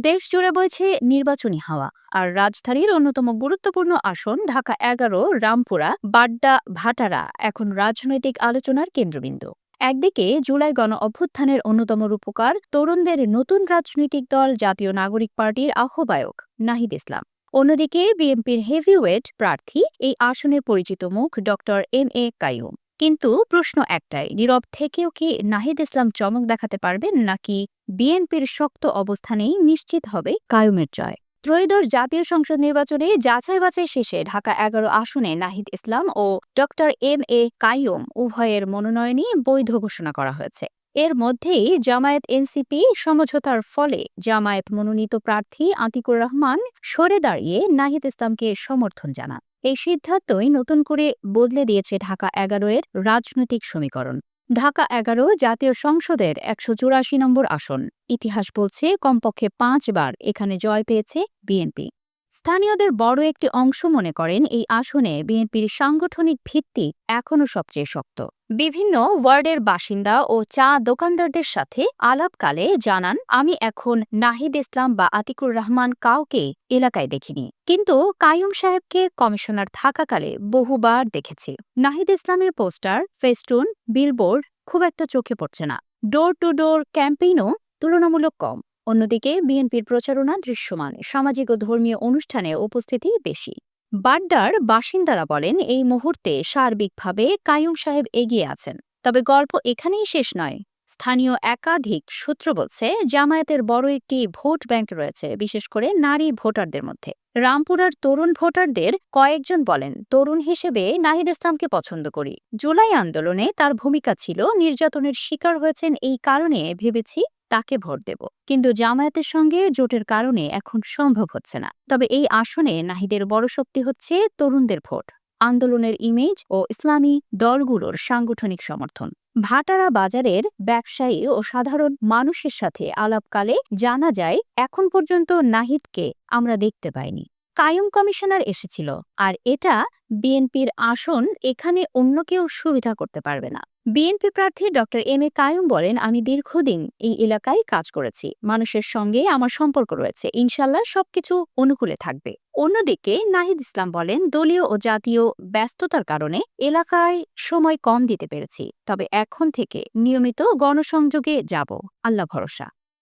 দেশ জুড়ে বইছে নির্বাচনী হাওয়া। আর রাজধানীর অন্যতম গুরুত্বপূর্ণ আসন ঢাকা ১১, রামপুরা, বাড্ডা, ভাটারা এখন রাজনৈতিক আলোচনার কেন্দ্রবিন্দু। একদিকে জুলাই গণ অভ্যুত্থানের অন্যতম রূপকার তরুণদের নতুন রাজনৈতিক দল জাতীয় নাগরিক পার্টির আহ্বায়ক নাহিদ ইসলাম, অন্যদিকে বিএনপির হেভিওয়েট প্রার্থী এই আসনের পরিচিত মুখ ড. এম কাইয়ুম। কিন্তু প্রশ্ন একটাই, নীরব থেকেও কি নাহিদ ইসলাম চমক দেখাতে পারবেন, নাকি বিএনপির শক্ত অবস্থানেই নিশ্চিত হবে কায়ুমের জয়? ত্রয়োদশ জাতীয় সংসদ নির্বাচনে যাচাই বাছাই শেষে ঢাকা ১১ আসনে নাহিদ ইসলাম ও ড. এম কাইয়ুম উভয়ের মনোনয়নই বৈধ ঘোষণা করা হয়েছে। এর মধ্যেই জামায়াত-এনসিপি সমঝোতার ফলে জামায়াত মনোনীত প্রার্থী আতিকুর রহমান সরে দাঁড়িয়ে নাহিদ ইসলামকে সমর্থন জানান। এই সিদ্ধান্তই নতুন করে বদলে দিয়েছে ঢাকা ১১ এর রাজনৈতিক সমীকরণ। ঢাকা ১১ জাতীয় সংসদের ১৮৪ নম্বর আসন। ইতিহাস বলছে কমপক্ষে ৫ বার এখানে জয় পেয়েছে বিএনপি। স্থানীয়দের বড় একটি অংশ মনে করেন এই আসনে বিএনপির সাংগঠনিক ভিত্তি এখনও সবচেয়ে শক্ত। বিভিন্ন ওয়ার্ডের বাসিন্দা ও চা দোকানদারদের সাথে আলাপকালে জানান, আমি এখন নাহিদ ইসলাম বা আতিকুর রহমান কাউকে এলাকায় দেখিনি, কিন্তু কাইয়ুম সাহেবকে কমিশনার থাকাকালে বহুবার দেখেছি। নাহিদ ইসলামের পোস্টার, ফেস্টুন, বিলবোর্ড খুব একটা চোখে পড়ছে না। ডোর টু ডোর ক্যাম্পেইনও তুলনামূলক কম। অন্যদিকে বিএনপির প্রচারণা দৃশ্যমান, সামাজিক ও ধর্মীয় অনুষ্ঠানে উপস্থিতি বেশি। বাড্ডার বাসিন্দারা বলেন, এই মুহূর্তে সার্বিকভাবে কাইয়ুম সাহেব এগিয়ে আছেন। তবে গল্প এখানেই শেষ নয়। স্থানীয় একাধিক সূত্র বলছে, জামায়াতের বড় একটি ভোট ব্যাংক রয়েছে, বিশেষ করে নারী ভোটারদের মধ্যে। রামপুরার তরুণ ভোটারদের কয়েকজন বলেন, তরুণ হিসেবে নাহিদ ইসলামকে পছন্দ করি। জুলাই আন্দোলনে তার ভূমিকা ছিল, নির্যাতনের শিকার হয়েছেন, এই কারণে ভেবেছি তাকে ভোট দেব। কিন্তু জামায়াতের সঙ্গে জোটের কারণে এখন সম্ভব হচ্ছে না। তবে এই আসনে নাহিদের বড় শক্তি হচ্ছে তরুণদের ভোট, আন্দোলনের ইমেজ ও ইসলামী দলগুলোর সাংগঠনিক সমর্থন। ভাটারা বাজারের ব্যবসায়ী ও সাধারণ মানুষের সাথে আলাপকালে জানা যায়, এখন পর্যন্ত নাহিদকে আমরা দেখতে পাইনি। কাইয়ুম কমিশনার এসেছিল, আর এটা বিএনপির আসন, এখানে অন্য কেউ সুবিধা করতে পারবে না। বিএনপি প্রার্থী ড. এম কাইয়ুম বলেন, আমি দীর্ঘদিন এই এলাকায় কাজ করেছি, মানুষের সঙ্গে আমার সম্পর্ক রয়েছে, ইনশাল্লাহ সবকিছু অনুকূলে থাকবে। অন্যদিকে নাহিদ ইসলাম বলেন, দলীয় ও জাতীয় ব্যস্ততার কারণে এলাকায় সময় কম দিতে পেরেছি, তবে এখন থেকে নিয়মিত গণসংযোগে যাব, আল্লাহ ভরসা।